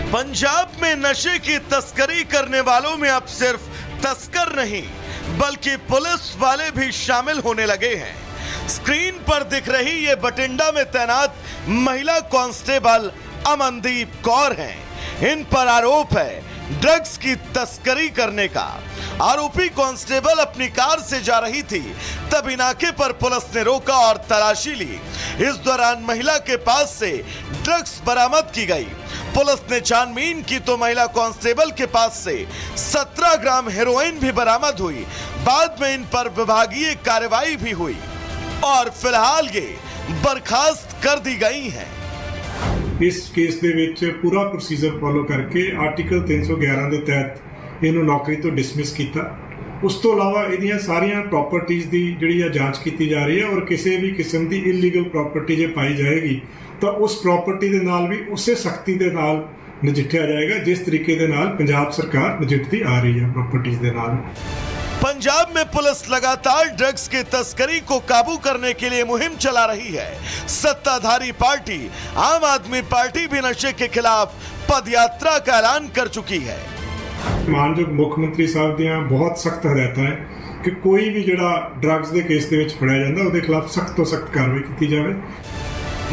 पंजाब में नशे की तस्करी करने वालों में अब सिर्फ तस्कर नहीं बल्कि पुलिस वाले भी शामिल होने लगे हैं। स्क्रीन पर दिख रही ये बठिंडा में तैनात महिला कांस्टेबल अमनदीप कौर हैं। इन पर आरोप है ड्रग्स की तस्करी करने का। आरोपी कांस्टेबल अपनी कार से जा रही थी, तभी नाके पर पुलिस ने रोका और तलाशी ली। इस दौरान महिला के पास से ड्रग्स बरामद की गई। पुलिस ने छानबीन की तो महिला कांस्टेबल के पास से 17 ग्राम हेरोइन भी बरामद हुई। बाद में इन पर विभागीय कार्रवाई भी हुई और फिलहाल ये बर्खास्त कर दी गई हैं। इस केस ਦੇ ਵਿੱਚ ਪੂਰਾ ਪ੍ਰੋਸੀਜਰ ਫੋਲੋ ਕਰਕੇ ਆਰਟੀਕਲ 311 ਦੇ ਤਹਿਤ ਇਹਨੂੰ ਨੌਕਰੀ ਤੋਂ ਡਿਸਮਿਸ ਕੀਤਾ। ਉਸ ਤੋਂ ਇਲਾਵਾ ਇਹਦੀਆਂ ਸਾਰੀਆਂ ਪ੍ਰਾਪਰਟੀਆਂ ਦੀ ਜਿਹੜੀ ਆ ਜਾਂਚ ਕੀਤੀ ਜਾ ਰਹੀ ਹੈ ਔਰ ਕਿਸੇ ਵੀ ਕਿਸਮ ਦੀ ਇਲੀਗਲ ਪ੍ਰਾਪਰਟੀ ਜੇ ਪਾਈ ਜਾਏਗੀ ਤਾਂ ਉਸ ਪ੍ਰਾਪਰਟੀ ਦੇ ਨਾਲ ਵੀ ਉਸੇ ਸਖਤੀ ਦੇ ਨਾਲ ਨਜਿੱਠਿਆ ਜਾਏਗਾ ਜਿਸ ਤਰੀਕੇ ਦੇ ਨਾਲ ਪੰਜਾਬ ਸਰਕਾਰ ਨਜਿੱਠਦੀ ਆ ਰਹੀ ਹੈ ਪ੍ਰਾਪਰਟੀਆਂ ਦੇ ਨਾਲ। पंजाब में पुलिस लगातार ड्रग्स की तस्करी को काबू करने के लिए मुहिम चला रही है। सत्ताधारी पार्टी आम आदमी पार्टी भी नशे के खिलाफ पदयात्रा का ऐलान कर चुकी है। मानयोग मुख्य मंत्री साहब ਦੀਆਂ बहुत सख्त हदायतां है कि कोई भी ਜਿਹੜਾ ड्रग्स ਦੇ ਕੇਸ ਦੇ ਵਿੱਚ ਫੜਿਆ ਜਾਂਦਾ ਉਹਦੇ ਖਿਲਾਫ सख्त ਤੋਂ सख्त कार्रवाई की जाए।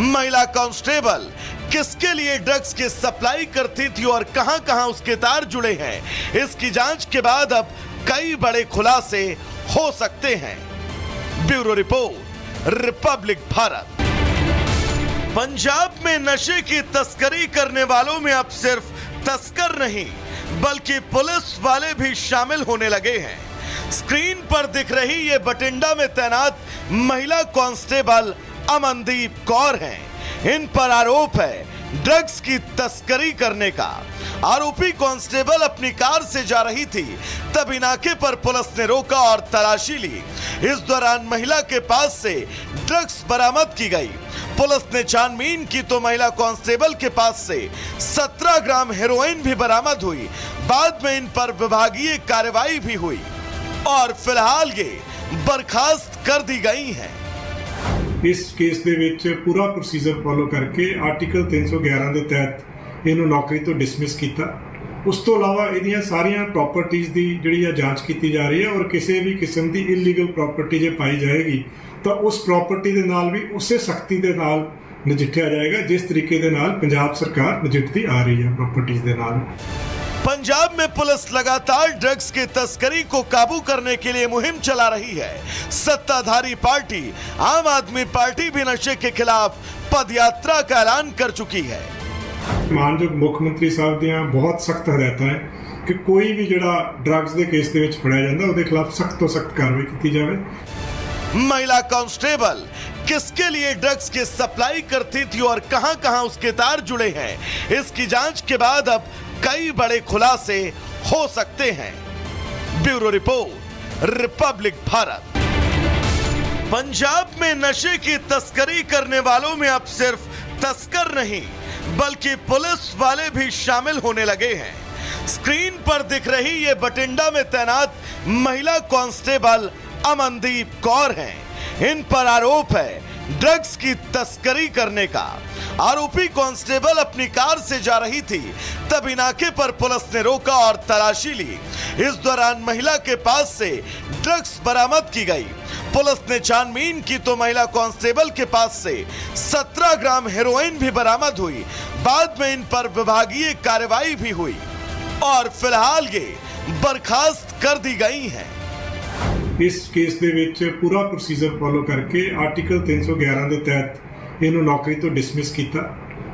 महिला कांस्टेबल किसके लिए ड्रग्स की सप्लाई करती थी और कहां-कहां उसके तार जुड़े हैं, इसकी जांच के बाद अब कई बड़े खुलासे हो सकते हैं। Bureau report, Republic Bharat. Punjab में नशे की तस्करी करने वालों में अब सिर्फ तस्कर नहीं बल्कि पुलिस वाले भी शामिल होने लगे हैं। स्क्रीन पर दिख रही ये बठिंडा में तैनात महिला कांस्टेबल अमनदीप कौर हैं। इन पर आरोप है ड्रग्स की तस्करी करने का। आरोपी कांस्टेबल अपनी कार से जा रही थी, तभी नाके पर पुलिस ने रोका और तलाशी ली। इस दौरान महिला के पास से ड्रग्स बरामद की गई। पुलिस ने छानबीन की तो महिला कांस्टेबल के पास से 17 ग्राम हेरोइन भी बरामद हुई। बाद में इन पर विभागीय कार्रवाई भी हुई और फिलहाल ये बर्खास्त कर दी गई हैं। ਇਸ ਕੇਸ ਦੇ ਵਿੱਚ ਪੂਰਾ ਪ੍ਰੋਸੀਜਰ ਫੋਲੋ ਕਰਕੇ ਆਰਟੀਕਲ 311 ਦੇ ਤਹਿਤ ਇਹਨੂੰ ਨੌਕਰੀ ਤੋਂ ਡਿਸਮਿਸ ਕੀਤਾ। ਉਸ ਤੋਂ ਇਲਾਵਾ ਇਹਦੀਆਂ ਸਾਰੀਆਂ ਪ੍ਰਾਪਰਟੀਆਂ ਦੀ ਜਿਹੜੀ ਆ ਜਾਂਚ ਕੀਤੀ ਜਾ ਰਹੀ ਹੈ ਔਰ ਕਿਸੇ ਵੀ ਕਿਸਮ ਦੀ ਇਲੀਗਲ ਪ੍ਰਾਪਰਟੀ ਜੇ ਪਾਈ ਜਾਏਗੀ ਤਾਂ ਉਸ ਪ੍ਰਾਪਰਟੀ ਦੇ ਨਾਲ ਵੀ ਉਸੇ ਸਖਤੀ ਦੇ ਨਾਲ ਨਜਿੱਠਿਆ ਜਾਏਗਾ ਜਿਸ ਤਰੀਕੇ ਦੇ ਨਾਲ ਪੰਜਾਬ ਸਰਕਾਰ ਨਜਿੱਠਦੀ ਆ ਰਹੀ ਹੈ ਪ੍ਰਾਪਰਟੀਆਂ ਦੇ ਨਾਲ। पंजाब में पुलिस लगातार ड्रग्स की तस्करी को काबू करने के लिए मुहिम चला रही है। सत्ताधारी पार्टी आम आदमी पार्टी भी नशे के खिलाफ पदयात्रा का ऐलान कर चुकी है। मानयोग मुख्य मंत्री साहब ਦੀਆਂ बहुत सख्त हदायतां है कि कोई भी ਜਿਹੜਾ ड्रग्स ਦੇ ਕੇਸ ਦੇ ਵਿੱਚ ਫੜਿਆ ਜਾਂਦਾ ਉਹਦੇ ਖਿਲਾਫ सख्त ਤੋਂ सख्त कार्रवाई की जाए। महिला कांस्टेबल किसके लिए ड्रग्स की सप्लाई करती थी और कहां-कहां उसके तार जुड़े हैं, इसकी जांच के बाद अब कई बड़े खुलासे हो सकते हैं। Bureau report, Republic Bharat. Punjab में नशे की तस्करी करने वालों में अब सिर्फ तस्कर नहीं बल्कि पुलिस वाले भी शामिल होने लगे हैं। स्क्रीन पर दिख रही ये बठिंडा में तैनात महिला कांस्टेबल अमनदीप कौर हैं। इन पर आरोप है ड्रग्स की तस्करी करने का। आरोपी कांस्टेबल अपनी कार से जा रही थी, तभी नाके पर पुलिस ने रोका और तलाशी ली। इस दौरान महिला के पास से ड्रग्स बरामद की गई। पुलिस ने छानबीन की तो महिला कांस्टेबल के पास से 17 ग्राम हेरोइन भी बरामद हुई। बाद में इन पर विभागीय कार्रवाई भी हुई और फिलहाल ये बर्खास्त कर दी गई हैं। ਇਸ ਕੇਸ ਦੇ ਵਿੱਚ ਪੂਰਾ ਪ੍ਰੋਸੀਜਰ ਫੋਲੋ ਕਰਕੇ ਆਰਟੀਕਲ 311 ਦੇ ਤਹਿਤ ਇਹਨੂੰ ਨੌਕਰੀ ਤੋਂ ਡਿਸਮਿਸ ਕੀਤਾ।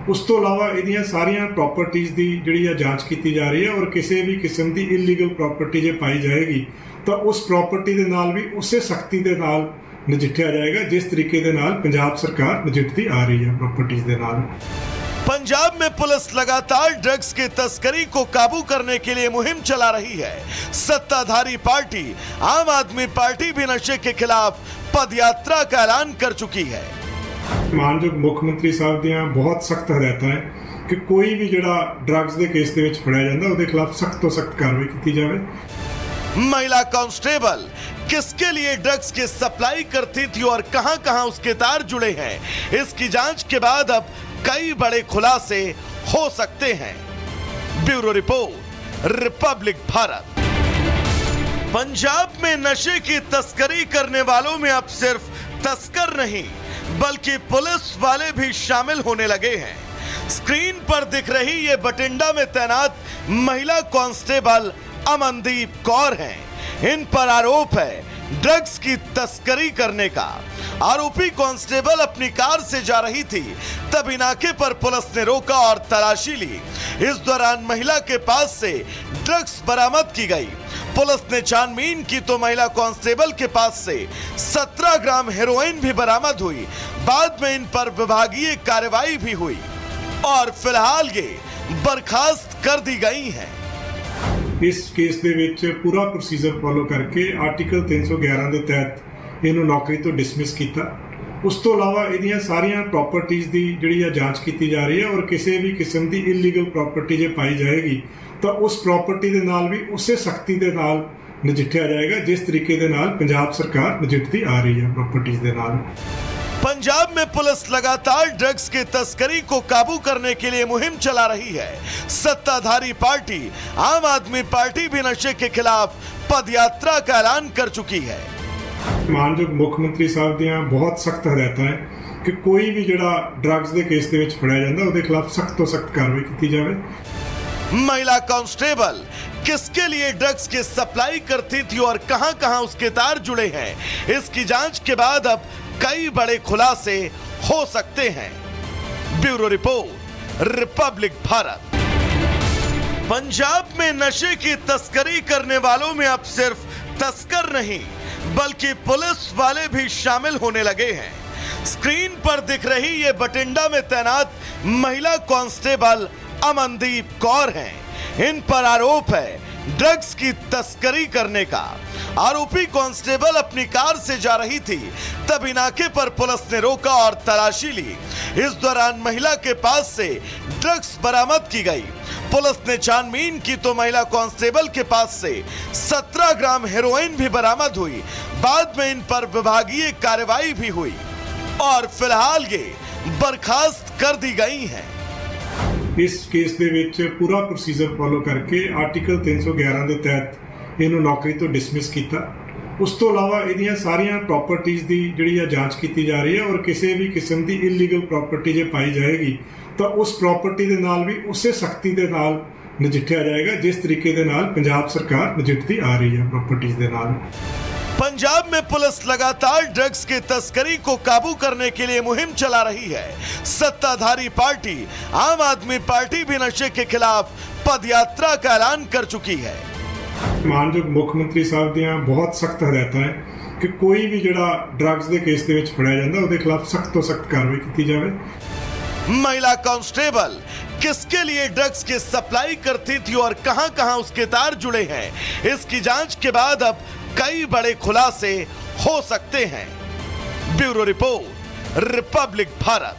ਉਸ ਤੋਂ ਇਲਾਵਾ ਇਹਦੀਆਂ ਸਾਰੀਆਂ ਪ੍ਰਾਪਰਟੀਆਂ ਦੀ ਜਿਹੜੀ ਆ ਜਾਂਚ ਕੀਤੀ ਜਾ ਰਹੀ ਹੈ ਔਰ ਕਿਸੇ ਵੀ ਕਿਸਮ ਦੀ ਇਲੀਗਲ ਪ੍ਰਾਪਰਟੀ ਜੇ ਪਾਈ ਜਾਏਗੀ ਤਾਂ ਉਸ ਪ੍ਰਾਪਰਟੀ ਦੇ ਨਾਲ ਵੀ ਉਸੇ ਸਖਤੀ ਦੇ ਨਾਲ ਨਜਿੱਠਿਆ ਜਾਏਗਾ ਜਿਸ ਤਰੀਕੇ ਦੇ ਨਾਲ ਪੰਜਾਬ ਸਰਕਾਰ ਨਜਿੱਠਦੀ ਆ ਰਹੀ ਹੈ ਪ੍ਰਾਪਰਟੀਆਂ ਦੇ ਨਾਲ। पंजाब में पुलिस लगातार ड्रग्स की तस्करी को काबू करने के लिए मुहिम चला रही है। सत्ताधारी पार्टी आम आदमी पार्टी भी नशे के खिलाफ पदयात्रा का ऐलान कर चुकी है। मानयोग मुख्य मंत्री साहब ਦੀਆਂ बहुत सख्त हदायतां है कि कोई भी ਜਿਹੜਾ ड्रग्स ਦੇ ਕੇਸ ਦੇ ਵਿੱਚ ਫੜਿਆ ਜਾਂਦਾ ਉਹਦੇ ਖਿਲਾਫ सख्त ਤੋਂ सख्त कार्रवाई की जाए। महिला कांस्टेबल किसके लिए ड्रग्स की सप्लाई करती थी और कहां-कहां उसके तार जुड़े हैं, इसकी जांच के बाद अब कई बड़े खुलासे हो सकते हैं। Bureau report, Republic Bharat. Punjab में नशे की तस्करी करने वालों में अब सिर्फ तस्कर नहीं बल्कि पुलिस वाले भी शामिल होने लगे हैं। स्क्रीन पर दिख रही ये बठिंडा में तैनात महिला कांस्टेबल अमनदीप कौर हैं। इन पर आरोप है ड्रग्स की तस्करी करने का। आरोपी कांस्टेबल अपनी कार से जा रही थी, तभी नाके पर पुलिस ने रोका और तलाशी ली। इस दौरान महिला के पास से ड्रग्स बरामद की गई। पुलिस ने छानबीन की तो महिला कांस्टेबल के पास से 17 ग्राम हेरोइन भी बरामद हुई। बाद में इन पर विभागीय कार्रवाई भी हुई और फिलहाल ये बर्खास्त कर दी गई हैं। इस केस ਦੇ ਵਿੱਚ ਪੂਰਾ ਪ੍ਰੋਸੀਜਰ ਫੋਲੋ ਕਰਕੇ ਆਰਟੀਕਲ 311 ਦੇ ਤਹਿਤ ਇਹਨੂੰ ਨੌਕਰੀ ਤੋਂ ਡਿਸਮਿਸ ਕੀਤਾ। ਉਸ ਤੋਂ ਇਲਾਵਾ ਇਹਦੀਆਂ ਸਾਰੀਆਂ ਪ੍ਰਾਪਰਟੀਆਂ ਦੀ ਜਿਹੜੀ ਆ ਜਾਂਚ ਕੀਤੀ ਜਾ ਰਹੀ ਹੈ ਔਰ ਕਿਸੇ ਵੀ ਕਿਸਮ ਦੀ ਇਲੀਗਲ ਪ੍ਰਾਪਰਟੀ ਜੇ ਪਾਈ ਜਾਏਗੀ ਤਾਂ ਉਸ ਪ੍ਰਾਪਰਟੀ ਦੇ ਨਾਲ ਵੀ ਉਸੇ ਸਖਤੀ ਦੇ ਨਾਲ ਨਜਿੱਠਿਆ ਜਾਏਗਾ ਜਿਸ ਤਰੀਕੇ ਦੇ ਨਾਲ ਪੰਜਾਬ ਸਰਕਾਰ ਨਜਿੱਠਦੀ ਆ ਰਹੀ ਹੈ ਪ੍ਰਾਪਰਟੀਆਂ ਦੇ ਨਾਲ। पंजाब में पुलिस लगातार ड्रग्स की तस्करी को काबू करने के लिए मुहिम चला रही है। सत्ताधारी पार्टी आम आदमी पार्टी भी नशे के खिलाफ पदयात्रा का ऐलान कर चुकी है। मानयोग मुख्य मंत्री साहब ਦੀਆਂ ਬਹੁਤ ਸਖਤ ਹਦਾਇਤਾਂ ਹੈ ਕਿ ਕੋਈ ਵੀ ਜਿਹੜਾ ਡਰੱਗਸ ਦੇ ਕੇਸ ਦੇ ਵਿੱਚ ਫੜਿਆ ਜਾਂਦਾ ਉਹਦੇ ਖਿਲਾਫ ਸਖਤ ਤੋਂ ਸਖਤ ਕਾਰਵਾਈ ਕੀਤੀ ਜਾਵੇ। महिला कांस्टेबल किसके लिए ड्रग्स की सप्लाई करती थी और कहां-कहां उसके तार जुड़े हैं, इसकी जांच के बाद अब कई बड़े खुलासे हो सकते हैं। Bureau report, Republic Bharat. Punjab में नशे की तस्करी करने वालों में अब सिर्फ तस्कर नहीं बल्कि पुलिस वाले भी शामिल होने लगे हैं। स्क्रीन पर दिख रही ये बठिंडा में तैनात महिला कांस्टेबल अमनदीप कौर हैं। इन पर आरोप है ड्रग्स की तस्करी करने का। आरोपी कांस्टेबल अपनी कार से जा रही थी, तभी नाके पर पुलिस ने रोका और तलाशी ली। इस दौरान महिला के पास से ड्रग्स बरामद की गई। पुलिस ने छानबीन की तो महिला कांस्टेबल के पास से 17 ग्राम हेरोइन भी बरामद हुई। बाद में इन पर विभागीय कार्रवाई भी हुई और फिलहाल ये बर्खास्त कर दी गई हैं। ਇਸ ਕੇਸ ਦੇ ਵਿੱਚ ਪੂਰਾ ਪ੍ਰੋਸੀਜਰ ਫੋਲੋ ਕਰਕੇ ਆਰਟੀਕਲ 311 ਦੇ ਤਹਿਤ ਇਹਨੂੰ ਨੌਕਰੀ ਤੋਂ ਡਿਸਮਿਸ ਕੀਤਾ। ਉਸ ਤੋਂ ਇਲਾਵਾ ਇਹਦੀਆਂ ਸਾਰੀਆਂ ਪ੍ਰਾਪਰਟੀਆਂ ਦੀ ਜਿਹੜੀ ਆ ਜਾਂਚ ਕੀਤੀ ਜਾ ਰਹੀ ਹੈ ਔਰ ਕਿਸੇ ਵੀ ਕਿਸਮ ਦੀ ਇਲੀਗਲ ਪ੍ਰਾਪਰਟੀ ਜੇ ਪਾਈ ਜਾਏਗੀ ਤਾਂ ਉਸ ਪ੍ਰਾਪਰਟੀ ਦੇ ਨਾਲ ਵੀ ਉਸੇ ਸਖਤੀ ਦੇ ਨਾਲ ਨਜਿੱਠਿਆ ਜਾਏਗਾ ਜਿਸ ਤਰੀਕੇ ਦੇ ਨਾਲ ਪੰਜਾਬ ਸਰਕਾਰ ਨਜਿੱਠਦੀ ਆ ਰਹੀ ਹੈ ਪ੍ਰਾਪਰਟੀਆਂ ਦੇ ਨਾਲ। पंजाब में पुलिस लगातार ड्रग्स की तस्करी को काबू करने के लिए मुहिम चला रही है। सत्ताधारी पार्टी आम आदमी पार्टी भी नशे के खिलाफ पदयात्रा का ऐलान कर चुकी है। ਮਾਨਯੋਗ ਮੁੱਖ ਮੰਤਰੀ ਸਾਹਿਬ ਦੀਆਂ ਬਹੁਤ ਸਖਤ ਹਦਾਇਤਾਂ ਹੈ ਕਿ ਕੋਈ ਵੀ ਜਿਹੜਾ ਡਰੱਗਸ ਦੇ ਕੇਸ ਦੇ ਵਿੱਚ ਫੜਿਆ ਜਾਂਦਾ ਉਹਦੇ ਖਿਲਾਫ ਸਖਤ ਤੋਂ ਸਖਤ ਕਾਰਵਾਈ ਕੀਤੀ ਜਾਵੇ। महिला कांस्टेबल किसके लिए ड्रग्स की सप्लाई करती थी और कहां-कहां उसके तार जुड़े हैं, इसकी जांच के बाद अब कई बड़े खुलासे हो सकते हैं। Bureau report, Republic Bharat.